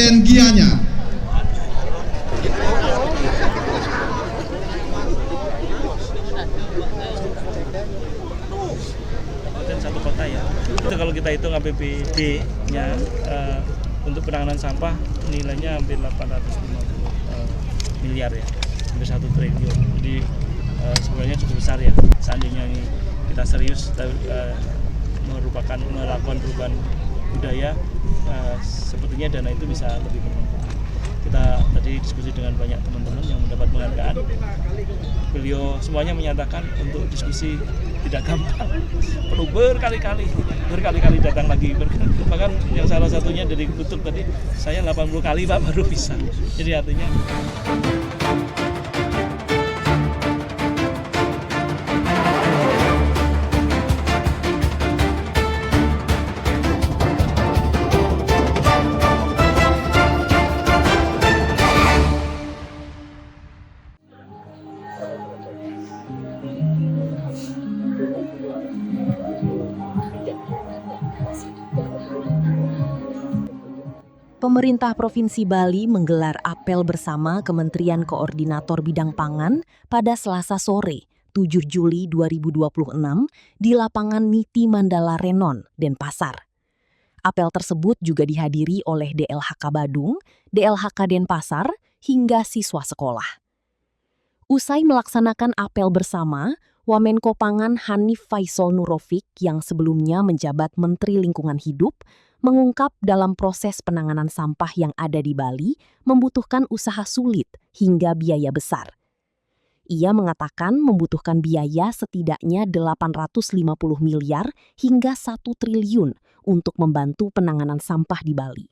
Kabupaten Gianyar. Satu kota ya. Itu kalau kita hitung APBD-nya untuk penanganan sampah nilainya hampir 850 miliar ya, hampir 1 triliun. Jadi sebenarnya cukup besar ya. Seandainya ini kita serius melakukan perubahan budaya, sepertinya dana itu bisa lebih bermanfaat. Kita tadi diskusi dengan banyak teman-teman yang mendapat penghargaan. Beliau semuanya menyatakan untuk diskusi tidak gampang, perlu berkali-kali datang lagi. Bahkan yang salah satunya dari Kutub tadi, saya 80 kali Pak baru bisa. Jadi artinya Pemerintah Provinsi Bali menggelar apel bersama Kementerian Koordinator Bidang Pangan pada Selasa sore, 7 Juli 2026 di lapangan Niti Mandala Renon, Denpasar. Apel tersebut juga dihadiri oleh DLHK Badung, DLHK Denpasar, hingga siswa sekolah. Usai melaksanakan apel bersama, Wamenko Pangan Hanif Faisal Nurofik yang sebelumnya menjabat Menteri Lingkungan Hidup mengungkap dalam proses penanganan sampah yang ada di Bali membutuhkan usaha sulit hingga biaya besar. Ia mengatakan membutuhkan biaya setidaknya 850 miliar hingga 1 triliun untuk membantu penanganan sampah di Bali.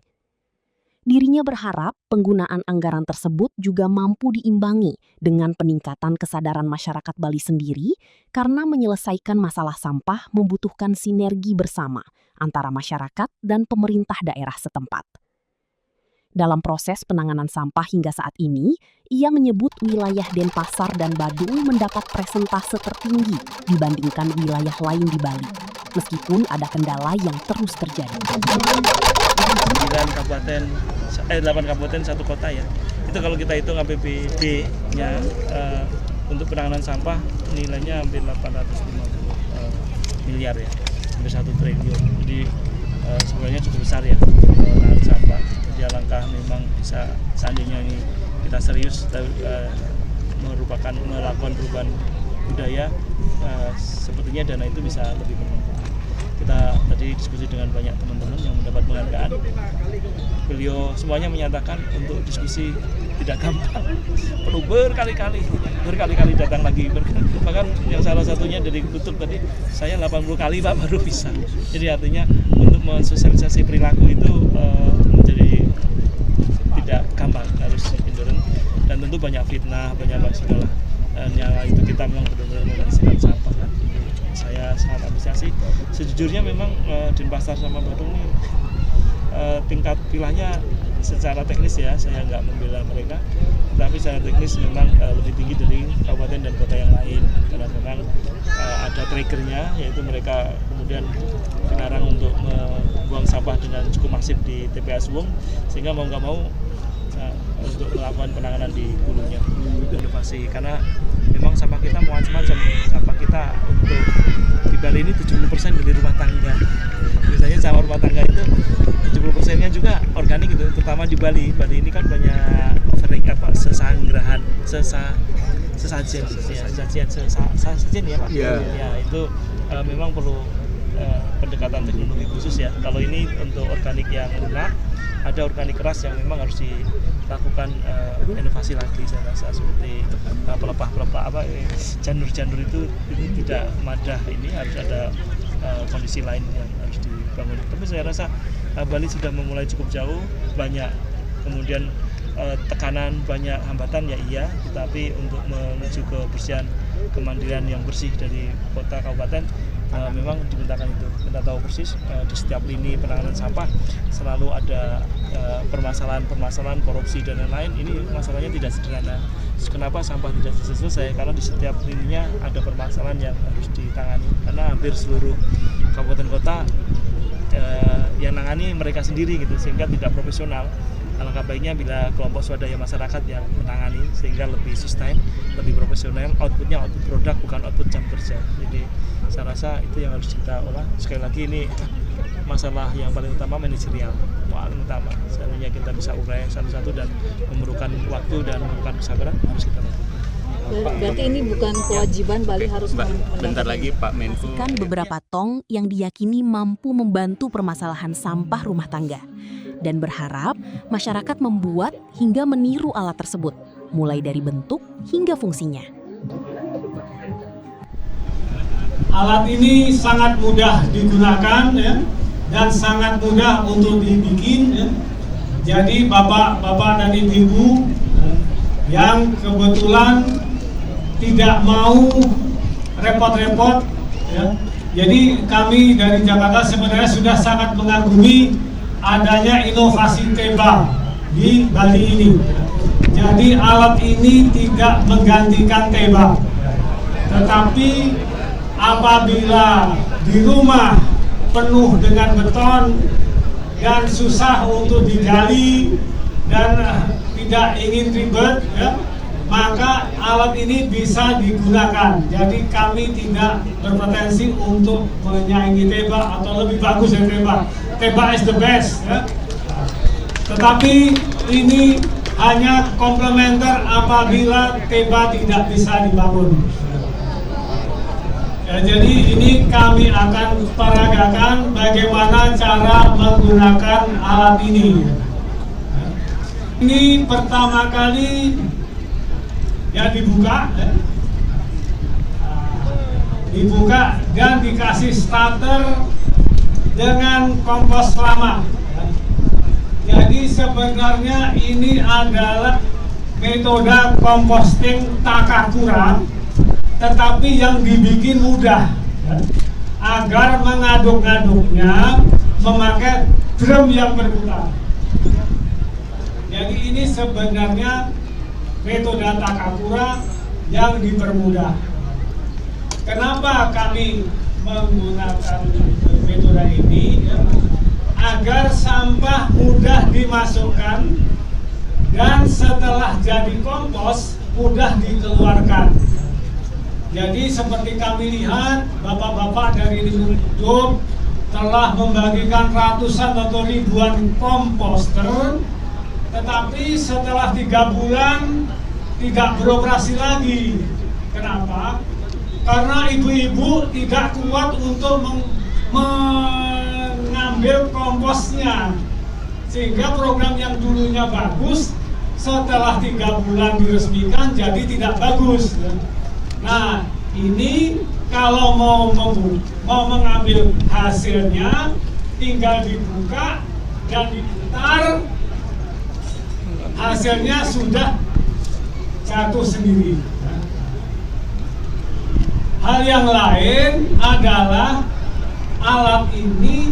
Dirinya berharap penggunaan anggaran tersebut juga mampu diimbangi dengan peningkatan kesadaran masyarakat Bali sendiri karena menyelesaikan masalah sampah membutuhkan sinergi bersama antara masyarakat dan pemerintah daerah setempat. Dalam proses penanganan sampah hingga saat ini, ia menyebut wilayah Denpasar dan Badung mendapat presentase tertinggi dibandingkan wilayah lain di Bali, meskipun ada kendala yang terus terjadi. 8 kabupaten 1 kota ya. Itu kalau kita hitung APBD-nya untuk penanganan sampah nilainya hampir 850 miliar ya, hampir 1 triliun. Jadi sebenarnya cukup besar ya penanganan sampah. Jadi alangkah memang bisa seandainya ini kita serius melakukan perubahan budaya, sepertinya dana itu bisa lebih bermanfaat. Kita tadi diskusi dengan banyak teman-teman yang mendapat penghargaan. Beliau semuanya menyatakan untuk diskusi tidak gampang, perlu berkali-kali datang lagi. Bahkan yang salah satunya dari Kutub tadi, saya 80 kali Pak baru bisa. Jadi artinya untuk mensosialisasi perilaku itu menjadi tidak gampang, harus endurance, dan tentu banyak fitnah, banyak segala. Dan yang itu kita memang benar-benar membersihkan sampah kan. Saya sangat apresiasi. Sejujurnya memang Denpasar sama Badung ini tingkat pilahnya secara teknis ya, saya nggak membela mereka, tapi secara teknis memang lebih tinggi dari kabupaten dan kota yang lain karena memang ada triggernya, yaitu mereka kemudian dilarang untuk membuang sampah dengan cukup masif di TPA Suwung, sehingga mau nggak mau untuk melakukan penanganan di hulunya, inovasi, karena memang sampah kita mau macam-macam. Sampah kita untuk di Bali ini 70% dari rumah tangga. Biasanya sampah rumah tangga itu 70%-nya juga organik gitu, terutama di Bali. Bali ini kan banyak sesajen ya Pak. Yeah. Ya itu memang perlu pendekatan teknologi khusus ya. Kalau ini untuk organik yang lunak, ada organik keras yang memang harus dilakukan inovasi lagi, saya rasa, seperti pelepah janur-janur itu tidak madah, ini harus ada kondisi lain yang harus dibangun. Tapi saya rasa Bali sudah memulai cukup jauh, banyak kemudian tekanan, banyak hambatan ya iya, tetapi untuk menuju kebersihan, kemandirian yang bersih dari kota kabupaten memang dimintakan itu. Kita tahu persis di setiap lini penanganan sampah selalu ada permasalahan korupsi dan lain-lain. Ini masalahnya tidak sederhana. Kenapa sampah tidak selesai? Karena di setiap lininya ada permasalahan yang harus ditangani. Karena hampir seluruh kabupaten kota yang nangani mereka sendiri gitu, sehingga tidak profesional. Alangkah baiknya bila kelompok swadaya masyarakat yang menangani, sehingga lebih sustain, lebih profesional, outputnya output produk bukan output jam kerja. Jadi saya rasa itu yang harus kita olah. Sekali lagi ini masalah yang paling utama manajerial, paling utama. Seandainya kita bisa urai satu-satu dan memerlukan waktu dan memerlukan kesabaran, harus kita lakukan. Berarti ini bukan kewajiban Bali harus bentar lagi Pak Menko. Kan beberapa tong yang diyakini mampu membantu permasalahan sampah rumah tangga dan berharap masyarakat membuat hingga meniru alat tersebut, mulai dari bentuk hingga fungsinya. Alat ini sangat mudah digunakan ya, dan sangat mudah untuk dibikin ya. Jadi bapak-bapak dan ibu-ibu yang kebetulan tidak mau repot-repot ya. Jadi kami dari Jakarta sebenarnya sudah sangat mengagumi adanya inovasi Teba di Bali ini. Jadi alat ini tidak menggantikan Teba, tetapi apabila di rumah penuh dengan beton dan susah untuk digali dan tidak ingin ribet ya, maka alat ini bisa digunakan. Jadi kami tidak berpretensi untuk menyaingi Teba atau lebih bagus dari Teba. Teba is the best ya. Tetapi ini hanya komplementer apabila Teba tidak bisa dibangun. Ya, jadi ini kami akan peragakan bagaimana cara menggunakan alat ini. Ini pertama kali ya dibuka dan dikasih starter dengan kompos lama. Jadi sebenarnya ini adalah metode composting Takakura, tetapi yang dibikin mudah agar mengaduk-aduknya memakai drum yang berputar. Jadi ini sebenarnya metode Takakura yang dipermudah. Kenapa kami menggunakan metode ini? Ya, agar sampah mudah dimasukkan dan setelah jadi kompos mudah dikeluarkan. Jadi seperti kami lihat, bapak-bapak dari Lingkup telah membagikan ratusan atau ribuan komposter, tetapi setelah 3 bulan tidak beroperasi lagi. Kenapa? Karena ibu-ibu tidak kuat untuk mengambil komposnya, sehingga program yang dulunya bagus setelah 3 bulan diresmikan jadi tidak bagus. Nah, ini kalau mau mengambil hasilnya tinggal dibuka dan diputar, hasilnya sudah jatuh sendiri. Hal yang lain adalah alat ini,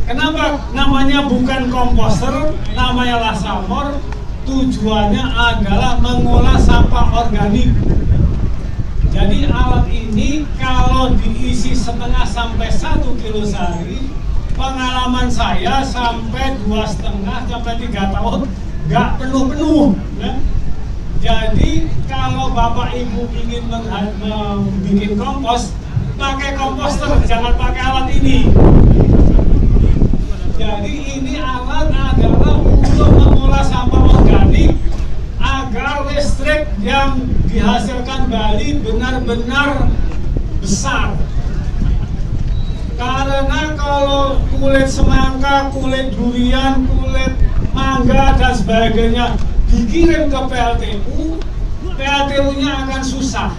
kenapa namanya bukan komposter, namanya lasamor, tujuannya adalah mengolah sampah organik. Jadi alat ini kalau diisi 0,5 sampai 1 kilo sehari, pengalaman saya sampai 2,5 sampai 3 tahun nggak penuh-penuh ya. Jadi kalau bapak ibu ingin bikin kompos, pakai komposter, jangan pakai alat ini. Jadi ini alat adalah untuk mengolah sampah organik agar listrik yang dihasilkan Bali benar-benar besar. Karena kalau kulit semangka, kulit durian, kulit mangga dan sebagainya dikirim ke PLTU, PLTU-nya akan susah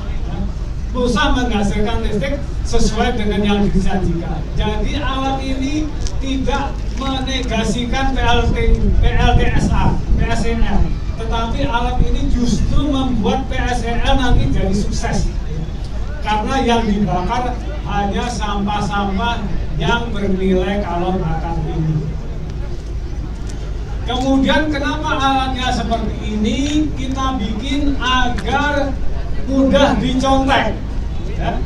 menghasilkan listrik sesuai dengan yang dijanjikan. Jadi alat ini tidak menegasikan PLTSA, PSEL, tetapi alat ini justru membuat PSEL nanti jadi sukses. Karena yang dibakar hanya sampah-sampah yang bernilai kalor bakar tinggi. Kemudian kenapa alatnya seperti ini? Kita bikin agar mudah dicontek ya.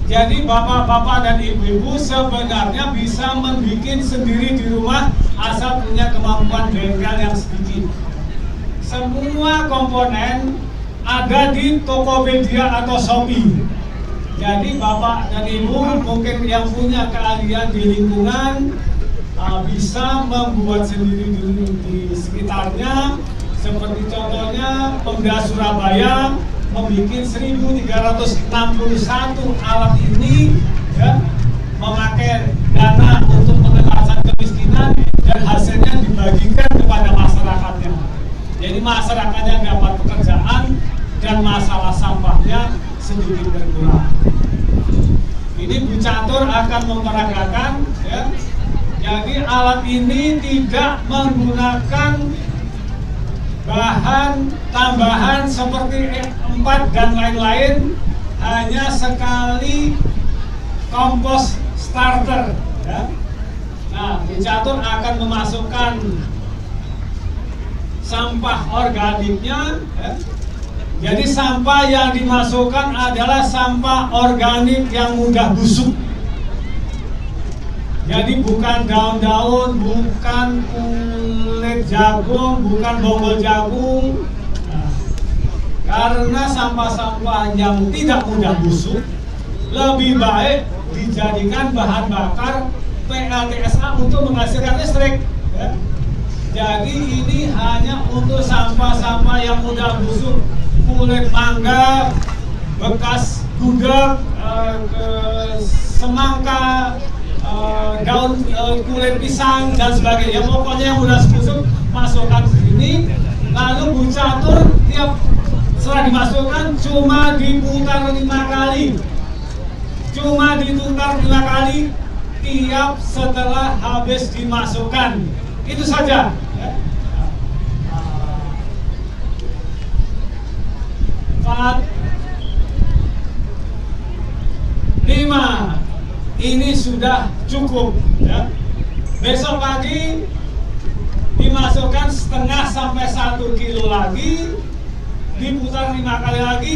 Jadi bapak-bapak dan ibu-ibu sebenarnya bisa membuat sendiri di rumah asal punya kemampuan bengkel yang sedikit. Semua komponen ada di Tokopedia atau Shopee. Jadi bapak dan ibu mungkin yang punya keahlian di lingkungan bisa membuat sendiri di sekitarnya. Seperti contohnya Pemda Surabaya membuat 1.361 alat ini, ya, memakai dana untuk pengentasan kemiskinan dan hasilnya dibagikan kepada masyarakatnya. Jadi masyarakatnya dapat pekerjaan dan masalah sampahnya sedikit berkurang. Ini Bu Catur akan memperagakan, ya. Jadi alat ini tidak menggunakan bahan tambahan seperti E4 dan lain-lain, hanya sekali kompos starter, ya. Nah, Bu Catur akan memasukkan sampah organiknya, ya. Jadi sampah yang dimasukkan adalah sampah organik yang mudah busuk. Jadi bukan daun-daun, bukan kulit jagung, bukan bonggol jagung. Nah, karena sampah-sampah yang tidak mudah busuk lebih baik dijadikan bahan bakar PLTSA untuk menghasilkan listrik, ya. Jadi ini hanya untuk sampah-sampah yang mudah busuk, kulit mangga, bekas gudeg, semangka, daun kulit pisang dan sebagainya. Pokoknya yang mudah busuk masukkan ke sini. Lalu Bu Catur tiap setelah dimasukkan cuma diputar 5 kali. Cuma diputar 5 kali tiap setelah habis dimasukkan. Itu saja, ya. 4, 5. Ini sudah cukup, ya. Besok pagi dimasukkan setengah sampai 1 kilo lagi, diputar 5 kali lagi.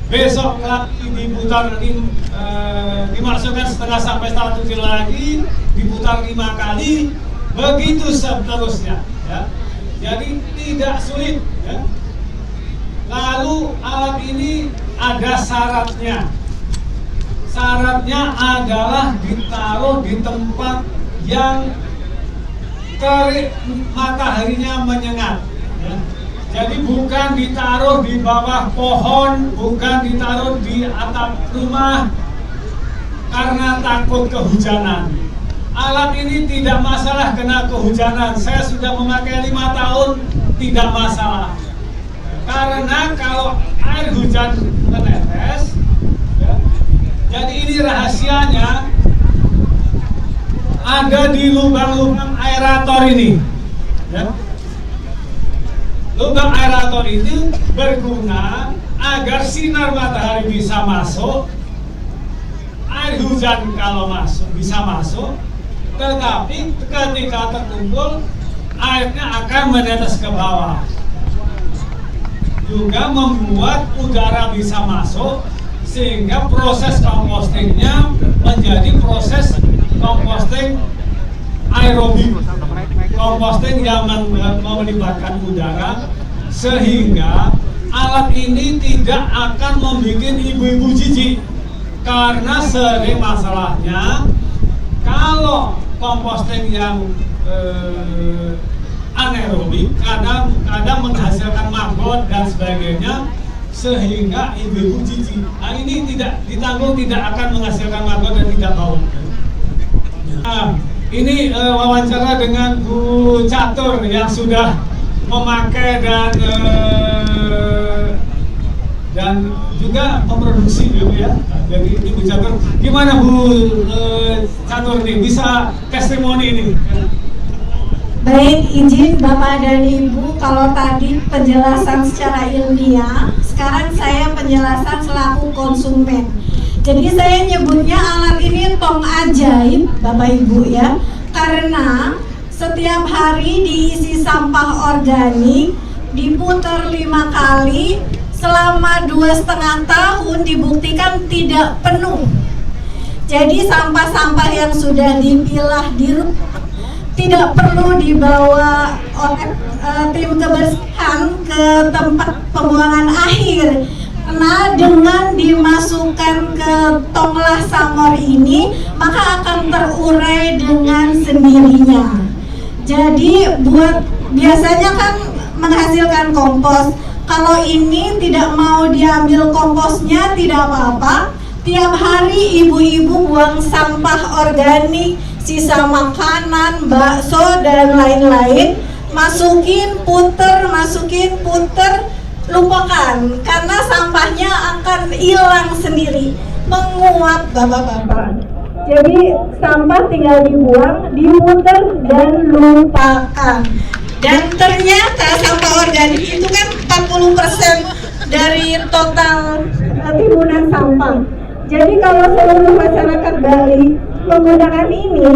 Besok lagi diputar dimasukkan setengah sampai 1 kilo lagi, diputar 5 kali, begitu seterusnya, ya. Jadi tidak sulit, ya. Lalu alat ini ada syaratnya. Syaratnya adalah ditaruh di tempat yang terik mataharinya menyengat, ya. Jadi bukan ditaruh di bawah pohon, bukan ditaruh di atap rumah karena takut kehujanan. Alat ini tidak masalah kena kehujanan. Saya sudah memakai 5 tahun, tidak masalah. Karena kalau air hujan menetes, ya, jadi ini rahasianya ada di lubang-lubang aerator ini, ya. Lubang aerator ini berguna agar sinar matahari bisa masuk, air hujan kalau masuk bisa masuk, tetapi ketika terkumpul airnya akan menetes ke bawah. Juga membuat udara bisa masuk sehingga proses kompostingnya menjadi proses komposting aerobik, komposting yang melibatkan udara, sehingga alat ini tidak akan membuat ibu-ibu jijik. Karena sering masalahnya kalau komposting yang anaerobik kadang menghasilkan maggot dan sebagainya, sehingga ibu-ibu jijik. Nah, ini tidak ditanggung, tidak akan menghasilkan maggot dan tidak bau. Nah, ini wawancara dengan Bu Catur yang sudah memakai dan juga memproduksi gitu, ya. Jadi ini Bu Catur, gimana Bu Catur nih bisa testimoni ini? Baik, izin Bapak dan Ibu, kalau tadi penjelasan secara ilmiah, sekarang saya penjelasan selaku konsumen. Jadi saya nyebutnya alat ini tong ajaib, Bapak Ibu, ya, karena setiap hari diisi sampah organik, diputar 5 kali, selama 2,5 tahun dibuktikan tidak penuh Jadi sampah-sampah yang sudah dipilah di rumah tidak perlu dibawa oleh tim kebersihan ke tempat pembuangan akhir, karena dengan dimasukkan ke tonglah Samor ini maka akan terurai dengan sendirinya. Jadi biasanya kan menghasilkan kompos. Kalau ini tidak mau diambil komposnya tidak apa-apa. Tiap hari ibu-ibu buang sampah organik, sisa makanan, bakso dan lain-lain, masukin puter, lupakan karena sampahnya akan hilang sendiri, menguap bapak-bapak. Jadi sampah tinggal dibuang, diputer dan lupakan. Dan ternyata sampah organik itu kan 40% dari total timbunan sampah. Jadi kalau seluruh masyarakat Bali menggunakan ini,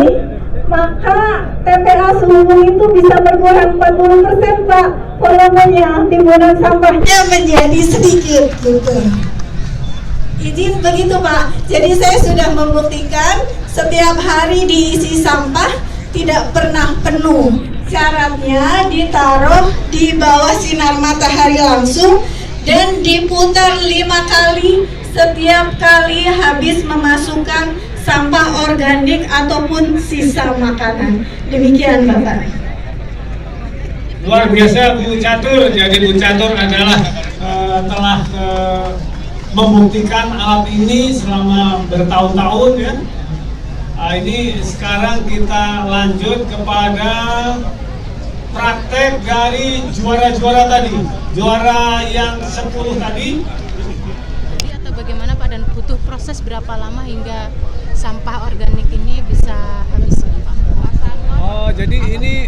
maka TPA Sumbung itu bisa berkurang 40% Pak, volumenya, timbunan sampahnya menjadi sedikit gitu. Izin begitu Pak. Jadi saya sudah membuktikan setiap hari diisi sampah tidak pernah penuh. Syaratnya ditaruh di bawah sinar matahari langsung dan diputar 5 kali setiap kali habis memasukkan sampah organik ataupun sisa makanan. Demikian Bapak. Luar biasa Bu Catur. Jadi Bu Catur adalah telah membuktikan alat ini selama bertahun-tahun ya. Ini sekarang kita lanjut kepada praktek dari juara-juara tadi. Juara yang 10 tadi. Atau bagaimana Pak, dan butuh proses berapa lama hingga sampah organik ini bisa habis Pak? Oh, jadi ini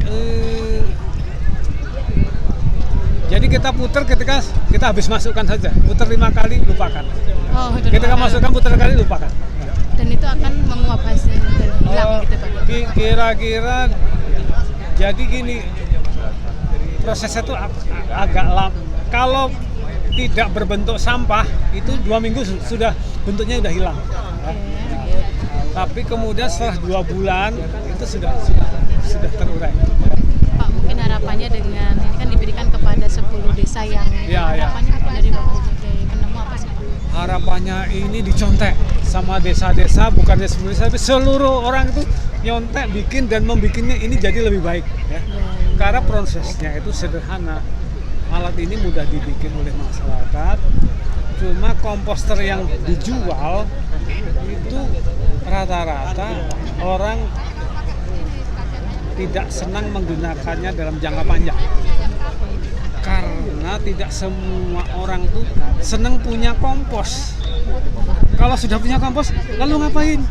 jadi kita putar ketika kita habis masukkan saja, putar 5 kali lupakan. Oh, Ketika masukkan putar kali lupakan. Dan itu akan menguap hasil hilang gitu Pak? Kira-kira jadi gini, prosesnya itu agak lama. Kalau tidak berbentuk sampah itu 2 minggu sudah bentuknya sudah hilang. Ya. Tapi kemudian setelah 2 bulan itu sudah terurai. Pak, mungkin harapannya dengan ini kan diberikan kepada 10 desa yang harapannya apa dari Bapak sebagai penemu apa sih Pak? Harapannya ini dicontek sama desa-desa, bukan desa tapi seluruh orang itu nyontek bikin dan membikinnya ini jadi lebih baik ya. Karena prosesnya itu sederhana. Alat ini mudah dibikin oleh masyarakat. Cuma komposter yang dijual itu rata-rata orang tidak senang menggunakannya dalam jangka panjang. Karena tidak semua orang tuh senang punya kompos. Kalau sudah punya kompos, lalu ngapain?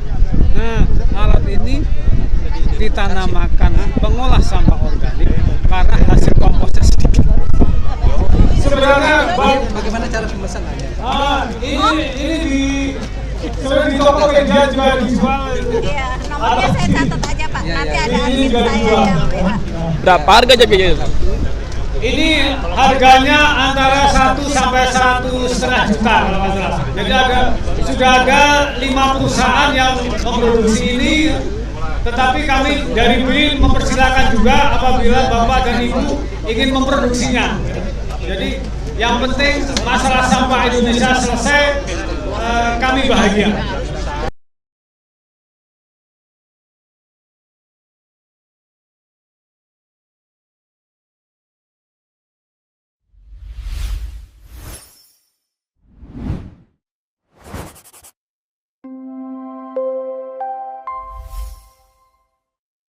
Nah, alat ini ditanamakan pengolah sampah organik karena hasil komposnya sedikit. Sebenarnya bagaimana cara pemesanannya? Ini di toko media juga dijual. Iya, nomornya saya catat aja Pak. Nanti ada admin juga saya dijual. yang WA. Berapa harga jadinya? Ini harganya antara 1 sampai 1,5 juta kalau nggak salah. Jadi sudah ada 5 perusahaan yang memproduksi ini. Tetapi kami dari BIN mempersilakan juga apabila Bapak dan Ibu ingin memproduksinya. Jadi yang penting masalah sampah Indonesia selesai, kami bahagia.